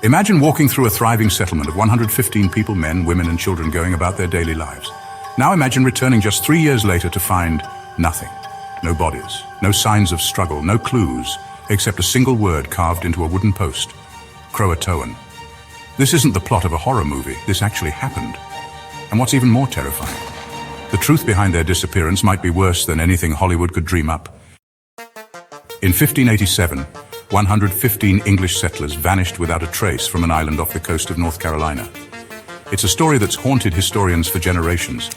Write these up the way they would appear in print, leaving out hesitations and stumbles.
Imagine walking through a thriving settlement of 115 people, men, women, and children going about their daily lives. Now imagine returning just 3 years later to find nothing. No bodies, no signs of struggle, no clues, except a single word carved into a wooden post. CROATOAN. This isn't the plot of a horror movie, this actually happened. And what's even more terrifying, the truth behind their disappearance might be worse than anything Hollywood could dream up. In 1587, 115 English settlers vanished without a trace from an island off the coast of North Carolina. It's a story that's haunted historians for generations.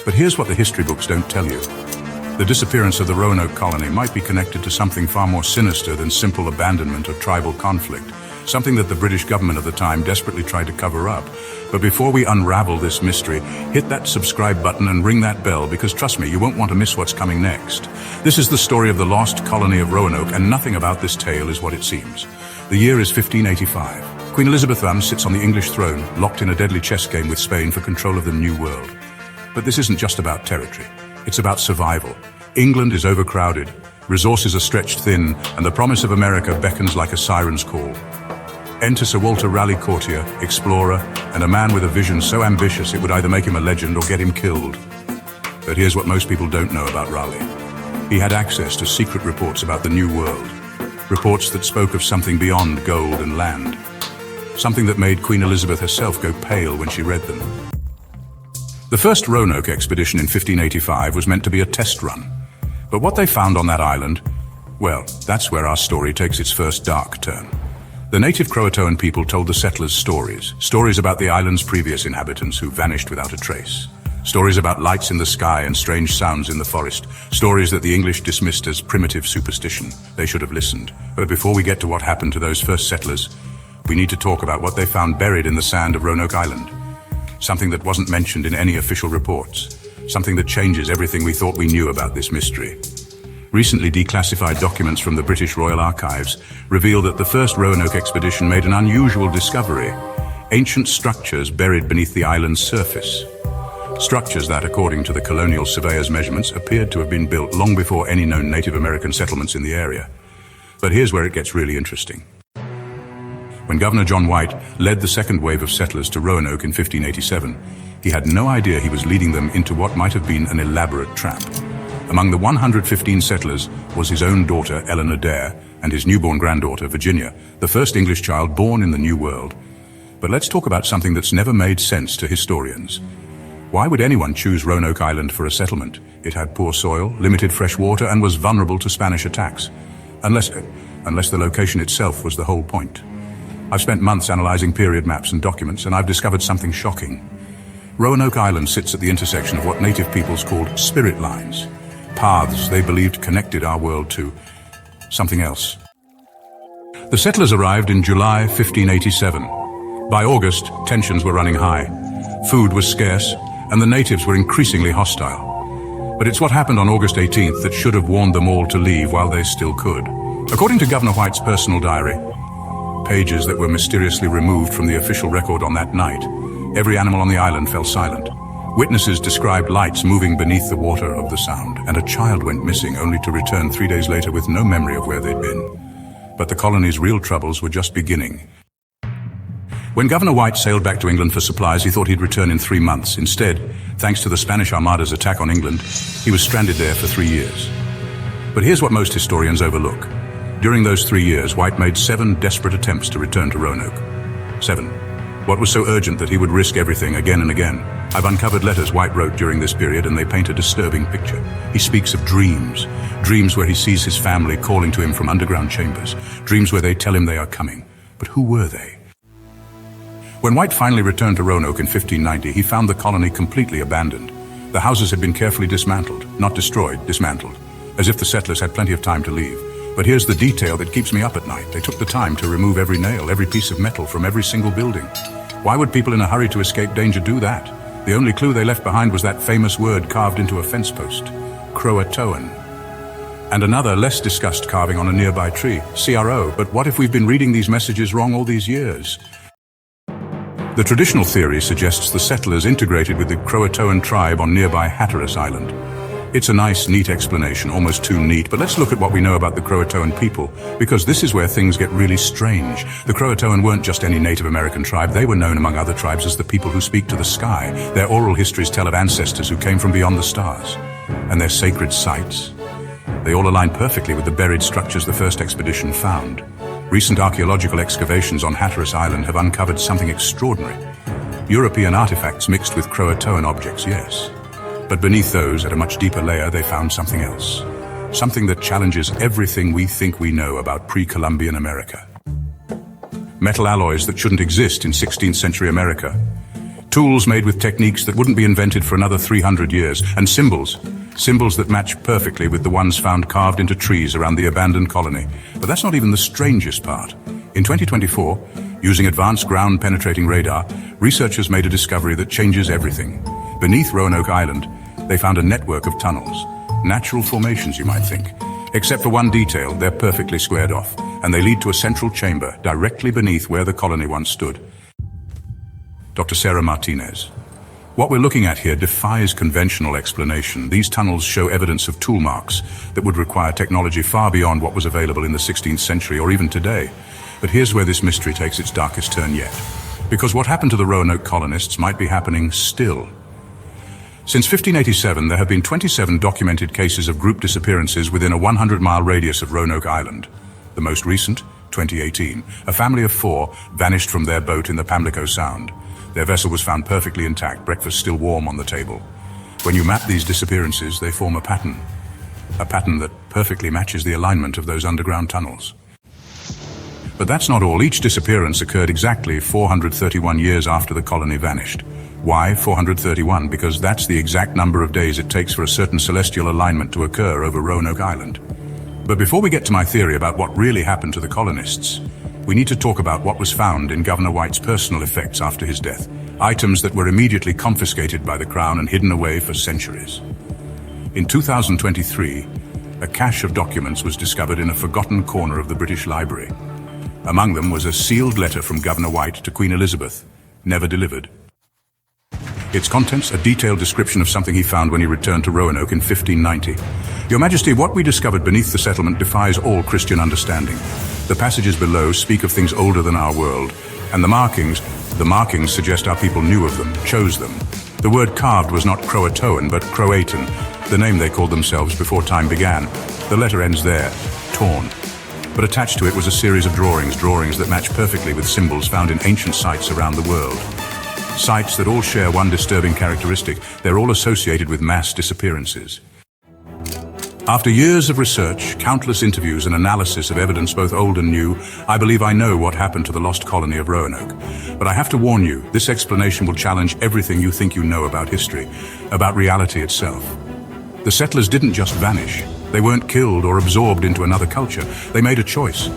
But here's what the history books don't tell you. The disappearance of the Roanoke colony might be connected to something far more sinister than simple abandonment or tribal conflict, something that the British government of the time desperately tried to cover up. But before we unravel this mystery, hit that subscribe button and ring that bell, because trust me, you won't want to miss what's coming next. This is the story of the lost colony of Roanoke, and nothing about this tale is what it seems. The year is 1585. Queen Elizabeth I sits on the English throne, locked in a deadly chess game with Spain for control of the New World. But this isn't just about territory. It's about survival. England is overcrowded, resources are stretched thin, and the promise of America beckons like a siren's call. Enter Sir Walter Raleigh, courtier, explorer, and a man with a vision so ambitious it would either make him a legend or get him killed. But here's what most people don't know about Raleigh. He had access to secret reports about the New World, reports that spoke of something beyond gold and land, something that made Queen Elizabeth herself go pale when she read them. The first Roanoke expedition in 1585 was meant to be a test run. But what they found on that island, well, that's where our story takes its first dark turn. The native CROATOAN people told the settlers stories about the island's previous inhabitants who vanished without a trace. Stories about lights in the sky and strange sounds in the forest. Stories that the English dismissed as primitive superstition. They should have listened. But before we get to what happened to those first settlers, we need to talk about what they found buried in the sand of Roanoke Island. Something that wasn't mentioned in any official reports. Something that changes everything we thought we knew about this mystery. Recently declassified documents from the British Royal Archives reveal that the first Roanoke expedition made an unusual discovery. Ancient structures buried beneath the island's surface. Structures that, according to the colonial surveyor's measurements, appeared to have been built long before any known Native American settlements in the area. But here's where it gets really interesting. When Governor John White led the second wave of settlers to Roanoke in 1587, he had no idea he was leading them into what might have been an elaborate trap. Among the 115 settlers was his own daughter, Eleanor Dare, and his newborn granddaughter, Virginia, the first English child born in the New World. But let's talk about something that's never made sense to historians. Why would anyone choose Roanoke Island for a settlement? It had poor soil, limited fresh water, and was vulnerable to Spanish attacks. Unless the location itself was the whole point. I've spent months analyzing period maps and documents, and I've discovered something shocking. Roanoke Island sits at the intersection of what native peoples called spirit lines, paths they believed connected our world to something else. The settlers arrived in July 1587. By August, tensions were running high. Food was scarce, and the natives were increasingly hostile. But it's what happened on August 18th that should have warned them all to leave while they still could. According to Governor White's personal diary, pages that were mysteriously removed from the official record on that night, every animal on the island fell silent. Witnesses described lights moving beneath the water of the sound, and a child went missing only to return 3 days later with no memory of where they'd been. But the colony's real troubles were just beginning. When Governor White sailed back to England for supplies, he thought he'd return in 3 months. Instead, thanks to the Spanish Armada's attack on England, he was stranded there for 3 years. But here's what most historians overlook. During those 3 years, White made 7 desperate attempts to return to Roanoke. 7. What was so urgent that he would risk everything again and again? I've uncovered letters White wrote during this period, and they paint a disturbing picture. He speaks of dreams where he sees his family calling to him from underground chambers, dreams where they tell him they are coming. But who were they? When White finally returned to Roanoke in 1590, he found the colony completely abandoned. The houses had been carefully dismantled, not destroyed, dismantled, as if the settlers had plenty of time to leave. But here's the detail that keeps me up at night. They took the time to remove every nail, every piece of metal from every single building. Why would people in a hurry to escape danger do that? The only clue they left behind was that famous word carved into a fence post, CROATOAN. And another less discussed carving on a nearby tree, CRO. But what if we've been reading these messages wrong all these years? The traditional theory suggests the settlers integrated with the CROATOAN tribe on nearby Hatteras Island. It's a nice, neat explanation, almost too neat, but let's look at what we know about the CROATOAN people, because this is where things get really strange. The CROATOAN weren't just any Native American tribe. They were known among other tribes as the people who speak to the sky. Their oral histories tell of ancestors who came from beyond the stars. And their sacred sites, they all align perfectly with the buried structures the first expedition found. Recent archaeological excavations on Hatteras Island have uncovered something extraordinary. European artifacts mixed with CROATOAN objects, yes. But beneath those, at a much deeper layer, they found something else. Something that challenges everything we think we know about pre-Columbian America. Metal alloys that shouldn't exist in 16th century America. Tools made with techniques that wouldn't be invented for another 300 years. And symbols that match perfectly with the ones found carved into trees around the abandoned colony. But that's not even the strangest part. In 2024, using advanced ground-penetrating radar, researchers made a discovery that changes everything. Beneath Roanoke Island, they found a network of tunnels. Natural formations, you might think. Except for one detail, they're perfectly squared off, and they lead to a central chamber directly beneath where the colony once stood. Dr. Sarah Martinez. What we're looking at here defies conventional explanation. These tunnels show evidence of tool marks that would require technology far beyond what was available in the 16th century or even today. But here's where this mystery takes its darkest turn yet. Because what happened to the Roanoke colonists might be happening still. Since 1587, there have been 27 documented cases of group disappearances within a 100-mile radius of Roanoke Island. The most recent, 2018, a family of 4 vanished from their boat in the Pamlico Sound. Their vessel was found perfectly intact, breakfast still warm on the table. When you map these disappearances, they form a pattern that perfectly matches the alignment of those underground tunnels. But that's not all. Each disappearance occurred exactly 431 years after the colony vanished. Why 431? Because that's the exact number of days it takes for a certain celestial alignment to occur over Roanoke Island. But before we get to my theory about what really happened to the colonists, we need to talk about what was found in Governor White's personal effects after his death. Items that were immediately confiscated by the Crown and hidden away for centuries. In 2023, a cache of documents was discovered in a forgotten corner of the British Library. Among them was a sealed letter from Governor White to Queen Elizabeth, never delivered. Its contents, a detailed description of something he found when he returned to Roanoke in 1590. Your Majesty, what we discovered beneath the settlement defies all Christian understanding. The passages below speak of things older than our world, and the markings suggest our people knew of them, chose them. The word carved was not CROATOAN, but CROATOAN, the name they called themselves before time began. The letter ends there, torn. But attached to it was a series of drawings that match perfectly with symbols found in ancient sites around the world. Sites that all share one disturbing characteristic: they're all associated with mass disappearances. After years of research, countless interviews and analysis of evidence both old and new, I believe I know what happened to the lost colony of Roanoke. But I have to warn you, this explanation will challenge everything you think you know about history, about reality itself. The settlers didn't just vanish. They weren't killed or absorbed into another culture. They made a choice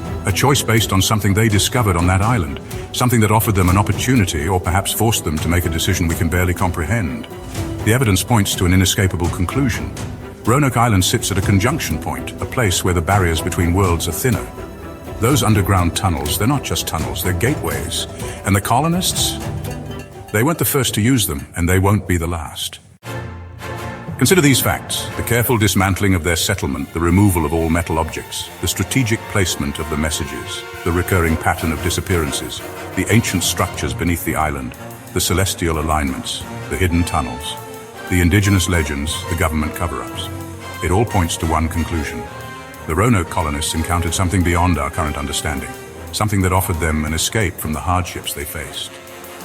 based on something they discovered on that island, something that offered them an opportunity or perhaps forced them to make a decision we can barely comprehend. The evidence points to an inescapable conclusion. Roanoke Island sits at a conjunction point, a place where the barriers between worlds are thinner. Those underground tunnels, they're not just tunnels, they're gateways. And the colonists? They weren't the first to use them, and they won't be the last. Consider these facts: the careful dismantling of their settlement, the removal of all metal objects, the strategic placement of the messages, the recurring pattern of disappearances, the ancient structures beneath the island, the celestial alignments, the hidden tunnels, the indigenous legends, the government cover-ups. It all points to one conclusion. The Roanoke colonists encountered something beyond our current understanding, something that offered them an escape from the hardships they faced,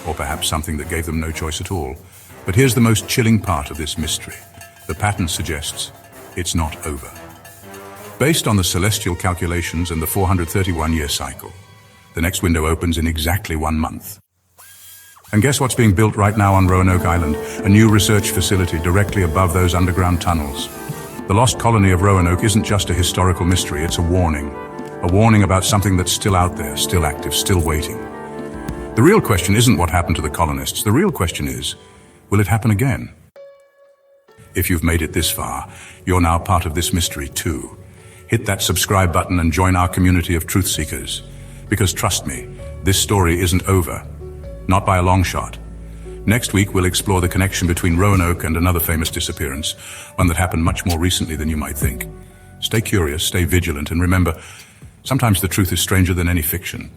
or perhaps something that gave them no choice at all. But here's the most chilling part of this mystery. The pattern suggests it's not over. Based on the celestial calculations and the 431-year cycle, the next window opens in exactly 1 month. And guess what's being built right now on Roanoke Island? A new research facility directly above those underground tunnels. The lost colony of Roanoke isn't just a historical mystery, it's a warning about something that's still out there, still active, still waiting. The real question isn't what happened to the colonists. The real question is, will it happen again? If you've made it this far, you're now part of this mystery too. Hit that subscribe button and join our community of truth seekers. Because trust me, this story isn't over. Not by a long shot. Next week, we'll explore the connection between Roanoke and another famous disappearance, one that happened much more recently than you might think. Stay curious, stay vigilant, and remember, sometimes the truth is stranger than any fiction.